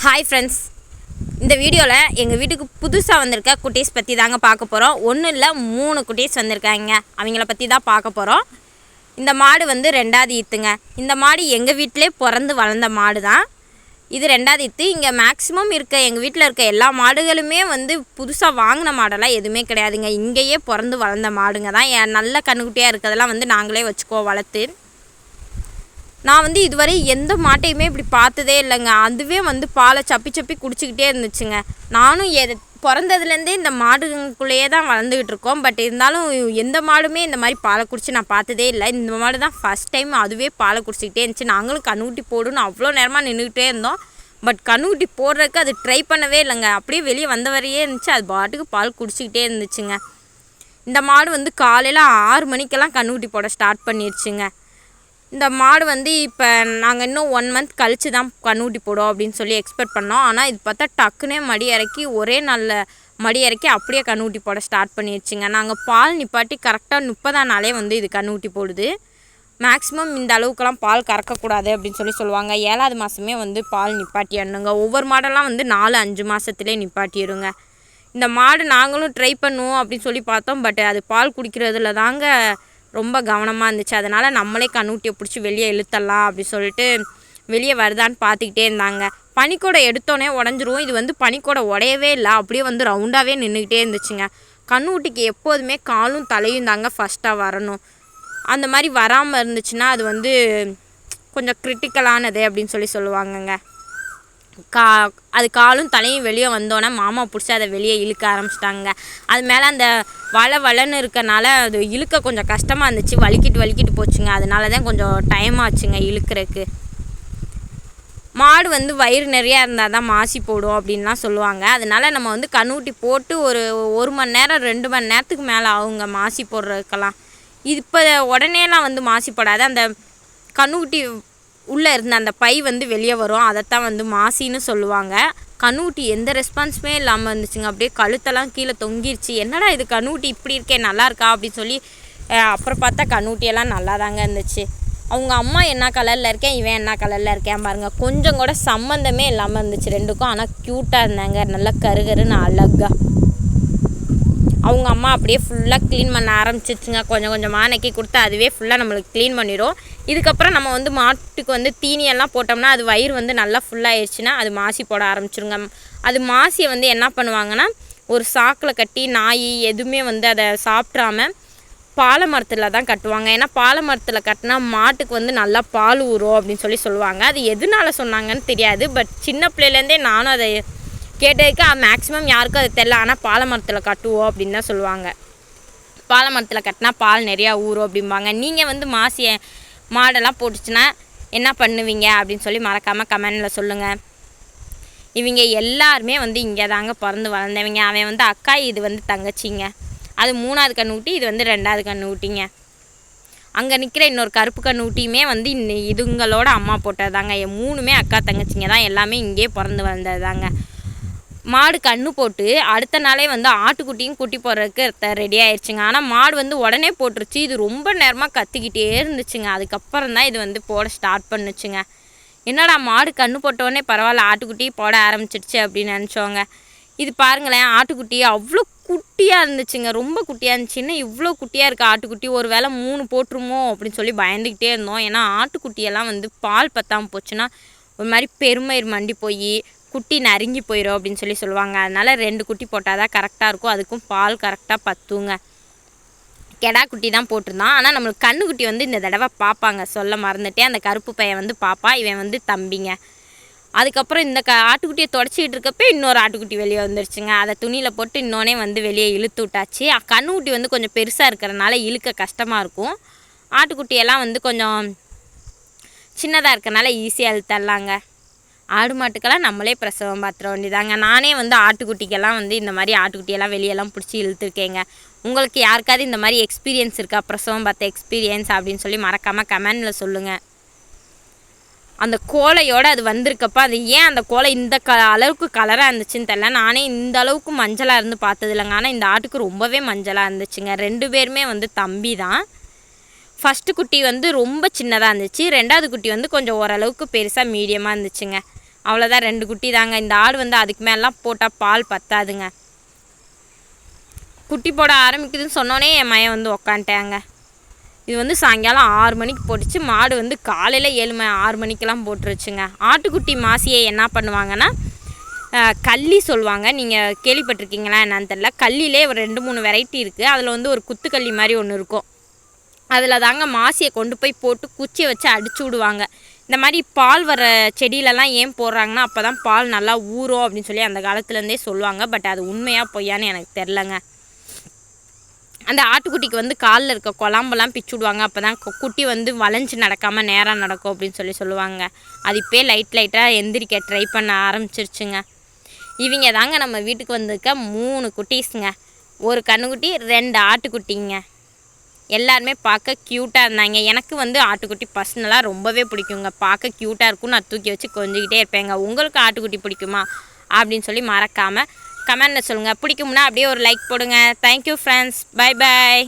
Hi friends, இந்த வீடியோவில் எங்கள் வீட்டுக்கு புதுசாக வந்திருக்க குட்டீஸ் பற்றி தாங்க பார்க்க போகிறோம். ஒன்றும் இல்லை, 3 குட்டீஸ் வந்திருக்காங்க. அவங்கள பற்றி தான் பார்க்க போகிறோம். இந்த மாடு வந்து 2வது ஈத்துங்க. இந்த மாடு எங்கள் வீட்டிலே பிறந்து வளர்ந்த மாடு தான். இது 2வது ஈத்து. இங்கே மேக்ஸிமம் எங்கள் வீட்டில் இருக்க எல்லா மாடுகளுமே வந்து புதுசாக வாங்கின மாடெல்லாம் எதுவுமே கிடையாதுங்க. இங்கேயே பிறந்து வளர்ந்த மாடுங்க தான். நல்ல கண்ணுக்குட்டியாக இருக்கிறதெல்லாம் வந்து நாங்களே வளர்த்து. நான் வந்து இதுவரை எந்த மாட்டையுமே இப்படி பார்த்ததே இல்லைங்க. அதுவே வந்து பாலை சப்பி குடிச்சிக்கிட்டே இருந்துச்சுங்க. நானும் பிறந்ததுலேருந்தே இந்த மாடுக்குள்ளேயே தான் வளர்ந்துக்கிட்டு இருக்கோம். பட் இருந்தாலும் எந்த மாடுமே இந்த மாதிரி பாலை குடிச்சு நான் பார்த்ததே இல்லை. இந்த மாடு தான் ஃபஸ்ட் டைம் அதுவே பாலை குடிச்சிக்கிட்டே இருந்துச்சு. நாங்களும் கண்ணுக்குட்டி போடணும்னு அவ்வளோ நேரமாக நின்றுக்கிட்டே இருந்தோம். பட் கண்ணுக்குட்டி போடுறதுக்கு அது ட்ரை பண்ணவே இல்லைங்க. அப்படியே வெளியே வந்த வரையே இருந்துச்சு. அது பாட்டுக்கு பால் குடிச்சிக்கிட்டே இருந்துச்சுங்க. இந்த மாடு வந்து காலையில் 6 மணிக்கெல்லாம் கண்ணுக்குட்டி போட ஸ்டார்ட் பண்ணிடுச்சுங்க. இந்த மாடு வந்து இப்போ நாங்கள் இன்னும் 1 மந்த் கழித்து தான் கண்ணுக்குட்டி போடும் அப்படின்னு சொல்லி எக்ஸ்பெக்ட் பண்ணோம். ஆனால் இது பார்த்தா டக்குனே மடி இறக்கி ஒரே நாளில் மடி இறக்கி அப்படியே கண்ணுக்குட்டி போட ஸ்டார்ட் பண்ணிடுச்சுங்க. நாங்கள் பால் நிப்பாட்டி கரெக்டாக 30ஆம் நாளே வந்து இது கண்ணுக்குட்டி போடுது. மேக்ஸிமம் இந்த அளவுக்குலாம் பால் கறக்கக்கூடாது அப்படின்னு சொல்லுவாங்க. 7வது மாதமே வந்து பால் நிப்பாட்டிடணுங்க. ஒவ்வொரு மாடெல்லாம் வந்து 4-5 மாதத்துலேயே நிப்பாட்டிடுங்க. இந்த மாடு நாங்களும் ட்ரை பண்ணுவோம் அப்படின்னு சொல்லி பார்த்தோம். பட் அது பால் குடிக்கிறதுல தாங்க ரொம்ப கவனமாக இருந்துச்சு. அதனால் நம்மளே கண்ணுக்குட்டியை பிடிச்சி வெளியே இழுத்தரலாம் அப்படி சொல்லிட்டு வெளியே வருதான்னு பார்த்துக்கிட்டே இருந்தாங்க. பனிக்கூடை எடுத்தோன்னே உடஞ்சிரும். இது வந்து பனிக்கூடை உடையவே இல்லை, அப்படியே வந்து ரவுண்டாகவே நின்றுக்கிட்டே இருந்துச்சுங்க. கண்ணுக்குட்டிக்கு எப்போதுமே காலும் தலையும் தாங்க ஃபஸ்ட்டாக வரணும். அந்த மாதிரி வராமல் இருந்துச்சுன்னா அது வந்து கொஞ்சம் கிரிட்டிக்கலானது அப்படின்னு சொல்லுவாங்கங்க. அது காலும் தலையும் வெளியே வந்தோன்னே மாமா பிடிச்சி அதை வெளியே இழுக்க ஆரம்பிச்சிட்டாங்க. அது மேலே அந்த வளன்னு இருக்கனால அது இழுக்க கொஞ்சம் கஷ்டமாக இருந்துச்சு. வலிக்கிட்டு போச்சுங்க. அதனால தான் கொஞ்சம் டைம் ஆச்சுங்க இழுக்கிறதுக்கு. மாடு வந்து வயிறு நிறையா இருந்தால் தான் மாசி போடும் அப்படின்லாம் சொல்லுவாங்க. அதனால் நம்ம வந்து கண்ணுக்குட்டி போட்டு ஒரு 1 மணி நேரம் 2 மணி நேரத்துக்கு மேலே ஆகுங்க மாசி போடுறதுக்கெல்லாம். இப்போ உடனேலாம் வந்து மாசி போடாது. அந்த கண்ணுக்குட்டி உள்ளே இருந்த அந்த பை வந்து வெளியே வரும். அதைத்தான் வந்து மாசின்னு சொல்லுவாங்க. கண்ணுக்குட்டி எந்த ரெஸ்பான்ஸுமே இல்லாமல் இருந்துச்சுங்க. அப்படியே கழுத்தெல்லாம் கீழே தொங்கிருச்சு. என்னடா இது கண்ணுக்குட்டி இப்படி இருக்கே, நல்லா இருக்கா அப்படின்னு சொல்லி அப்புறம் பார்த்தா கண்ணுக்குட்டியெல்லாம் நல்லா தாங்க இருந்துச்சு. அவங்க அம்மா என்ன கலரில் இருக்கேன், இவன் என்ன கலரில் இருக்கேன் பாருங்கள். கொஞ்சம் கூட சம்மந்தமே இல்லாமல் இருந்துச்சு ரெண்டுக்கும். ஆனால் க்யூட்டாக இருந்தாங்க, நல்லா கருகருன்னு அழகாக. அவங்க அம்மா அப்படியே ஃபுல்லாக க்ளீன் பண்ண ஆரம்பிச்சிச்சுங்க. கொஞ்சமாக நக்கி கொடுத்து அதுவே ஃபுல்லாக நம்மளுக்கு க்ளீன் பண்ணிடும். இதுக்கப்புறம் நம்ம வந்து மாட்டுக்கு வந்து தீனியெல்லாம் போட்டோம்னா அது வயிறு வந்து நல்லா ஃபுல்லாகிடுச்சுன்னா அது மாசி போட ஆரம்பிச்சிருங்க. அது மாசியை வந்து என்ன பண்ணுவாங்கன்னா ஒரு சாக்கில் கட்டி நாய் எதுவுமே வந்து அதை சாப்பிட்றாம பாலை மரத்தில் தான் கட்டுவாங்க. ஏன்னா பாலை மரத்தில் கட்டினா மாட்டுக்கு வந்து நல்லா பால் ஊறும் அப்படின்னு சொல்லுவாங்க. அது எதனால சொன்னாங்கன்னு தெரியாது. பட் சின்ன பிள்ளையிலேருந்தே நானும் அதை கேட்டதுக்கு மேக்ஸிமம் யாருக்கும் அது தெரில. ஆனால் பாலை மரத்தில் கட்டுவோம் அப்படின்னு தான் சொல்லுவாங்க. பாலை மரத்தில் கட்டினா பால் நிறையா ஊறும் அப்படிம்பாங்க. நீங்கள் வந்து மாடெல்லாம் போட்டுச்சுன்னா என்ன பண்ணுவீங்க அப்படின்னு சொல்லி மறக்காமல் கமெண்டில் சொல்லுங்கள். இவங்க எல்லாருமே வந்து இங்கே தாங்க பிறந்து வளர்ந்தவங்க. அவன் வந்து அக்கா, இது வந்து தங்கச்சிங்க. அது 3வது கண்ணுக்குட்டி, இது வந்து 2வது கண்ணுக்குட்டிங்க. அங்கே நிற்கிற இன்னொரு கருப்பு கண்ணுக்குட்டியுமே வந்து இதுங்களோட அம்மா போட்டது தாங்க. 3மே அக்கா தங்கச்சிங்க தான். எல்லாமே இங்கே பிறந்து வளர்ந்தது தாங்க. மாடு கண்ணு போட்டு அடுத்த நாளே வந்து ஆட்டுக்குட்டியும் குட்டி போடுறதுக்கு ரெடி ஆயிடுச்சுங்க. ஆனால் மாடு வந்து உடனே போட்டுருச்சு. இது ரொம்ப நேரமாக கத்திக்கிட்டே இருந்துச்சுங்க. அதுக்கப்புறம் தான் இது வந்து போட ஸ்டார்ட் பண்ணுச்சுங்க. என்னடா மாடு கண்ணு போட்டோடனே பரவாயில்ல ஆட்டுக்குட்டி போட ஆரம்பிச்சிடுச்சு அப்படின்னு நினச்சோங்க. இது பாருங்களேன், ஆட்டுக்குட்டி அவ்வளோ குட்டியாக இருந்துச்சுங்க. ரொம்ப குட்டியாக இருந்துச்சுன்னா இவ்வளோ குட்டியாக இருக்குது ஆட்டுக்குட்டி. ஒரு வேளை 3 போட்டுருமோ அப்படின்னு சொல்லி பயந்துக்கிட்டே இருந்தோம். ஏன்னா ஆட்டுக்குட்டியெல்லாம் வந்து பால் பத்தாமல் போச்சுன்னா ஒரு மாதிரி பெருமயிர் மண்டி போய் குட்டி நறுங்கி போயிடும் அப்படின்னு சொல்லுவாங்க. அதனால் 2 குட்டி போட்டால் தான் கரெக்டாக இருக்கும். அதுக்கும் பால் கரெக்டாக பத்துங்க. கெடா குட்டி தான் போட்டிருந்தான். ஆனால் நம்மளுக்கு கண்ணுக்குட்டி வந்து இந்த தடவை பார்ப்பாங்க, சொல்ல மறந்துட்டேன். அந்த கருப்பு பையன் வந்து பாப்பா, இவன் வந்து தம்பிங்க. அதுக்கப்புறம் இந்த ஆட்டுக்குட்டியை தொடச்சிக்கிட்டு இருக்கப்போ இன்னொரு ஆட்டுக்குட்டி வெளியே வந்துருச்சுங்க. அதை துணியில் போட்டு இன்னொன்னே வந்து வெளியே இழுத்து விட்டாச்சு. கண்ணுக்குட்டி வந்து கொஞ்சம் பெருசாக இருக்கிறனால இழுக்க கஷ்டமாக இருக்கும். ஆட்டுக்குட்டியெல்லாம் வந்து கொஞ்சம் சின்னதாக இருக்கிறனால ஈஸியாக இழுத்தரலாங்க. ஆடு மாட்டுக்கெல்லாம் நம்மளே பிரசவம் பார்த்துட வேண்டியதாங்க. நானே வந்து ஆட்டுக்குட்டிக்கெல்லாம் வந்து இந்த மாதிரி ஆட்டுக்குட்டியெல்லாம் வெளியெல்லாம் பிடிச்சி இழுத்துருக்கேங்க. உங்களுக்கு யாருக்காவது இந்த மாதிரி எக்ஸ்பீரியன்ஸ் இருக்கா, பிரசவம் பார்த்த எக்ஸ்பீரியன்ஸ் அப்படின்னு சொல்லி மறக்காமல் கமெண்டில் சொல்லுங்கள். அந்த கோலையோடு அது வந்திருக்கப்போ அது ஏன் அந்த கோலை இந்த அளவுக்கு கலராக இருந்துச்சுன்னு தெரியல. நானே இந்த அளவுக்கு மஞ்சளாக இருந்து பார்த்தது இல்லைங்க. ஆனால் இந்த ஆட்டுக்கு ரொம்பவே மஞ்சளாக இருந்துச்சுங்க. 2 பேருமே வந்து தம்பி தான். ஃபஸ்ட்டு குட்டி வந்து ரொம்ப சின்னதாக இருந்துச்சு. 2வது குட்டி வந்து கொஞ்சம் ஓரளவுக்கு பெருசாக மீடியமாக இருந்துச்சுங்க. அவ்வளோதான் 2 குட்டி தாங்க. இந்த ஆடு வந்து அதுக்கு மேலாம் போட்டால் பால் பத்தாதுங்க. குட்டி போட ஆரம்பிக்குதுன்னு சொன்னோன்னே என் மகன் வந்து உக்காந்துட்டாங்க. இது வந்து சாயங்காலம் 6 மணிக்கு போட்டுச்சு. மாடு வந்து காலையில் 6 மணிக்கெல்லாம் போட்டுருச்சுங்க. ஆட்டுக்குட்டி மாசியை என்ன பண்ணுவாங்கன்னா கள்ளி சொல்லுவாங்க. நீங்கள் கேள்விப்பட்டிருக்கீங்களா என்னன்னு தெரியல. கல்லிலே ஒரு 2-3 வெரைட்டி இருக்குது. அதில் வந்து ஒரு குத்துக்கல்லி மாதிரி ஒன்று இருக்கும். அதில் தாங்க மாசியை கொண்டு போய் போட்டு குச்சியை வச்சு அடிச்சு விடுவாங்க. இந்த மாதிரி பால் வர செடியிலலாம் ஏன் போடுறாங்கன்னா அப்போ தான் பால் நல்லா ஊறும் அப்படின்னு சொல்லி அந்த காலத்துலேருந்தே சொல்லுவாங்க. பட் அது உண்மையாக பொய்யான்னு எனக்கு தெரிலங்க. அந்த ஆட்டுக்குட்டிக்கு வந்து காலில் இருக்க குழம்பெல்லாம் பிச்சு விடுவாங்க. அப்போ தான் குட்டி வந்து வளைஞ்சு நடக்காமல் நேராக நடக்கும் அப்படின்னு சொல்லுவாங்க. அது இப்போயே லைட்டாக எந்திரிக்க ட்ரை பண்ண ஆரம்பிச்சிருச்சுங்க. இவங்க தாங்க நம்ம வீட்டுக்கு வந்திருக்க 3 குட்டீஸுங்க. ஒரு கண்ணுக்குட்டி 2 ஆட்டுக்குட்டிங்க. எல்லாருமே பார்க்க க்யூட்டாக இருந்தாங்க. எனக்கு வந்து ஆட்டுக்குட்டி பர்சனலாக ரொம்பவே பிடிக்குங்க. பார்க்க க்யூட்டாக இருக்கும். நான் தூக்கி வச்சு கொஞ்சிக்கிட்டே இருப்பேங்க. உங்களுக்கு ஆட்டுக்குட்டி பிடிக்குமா அப்படின்னு சொல்லி மறக்காமல் கமெண்டில் சொல்லுங்கள். பிடிக்கும்னா அப்படியே ஒரு லைக் போடுங்க. Thank you friends. Bye bye.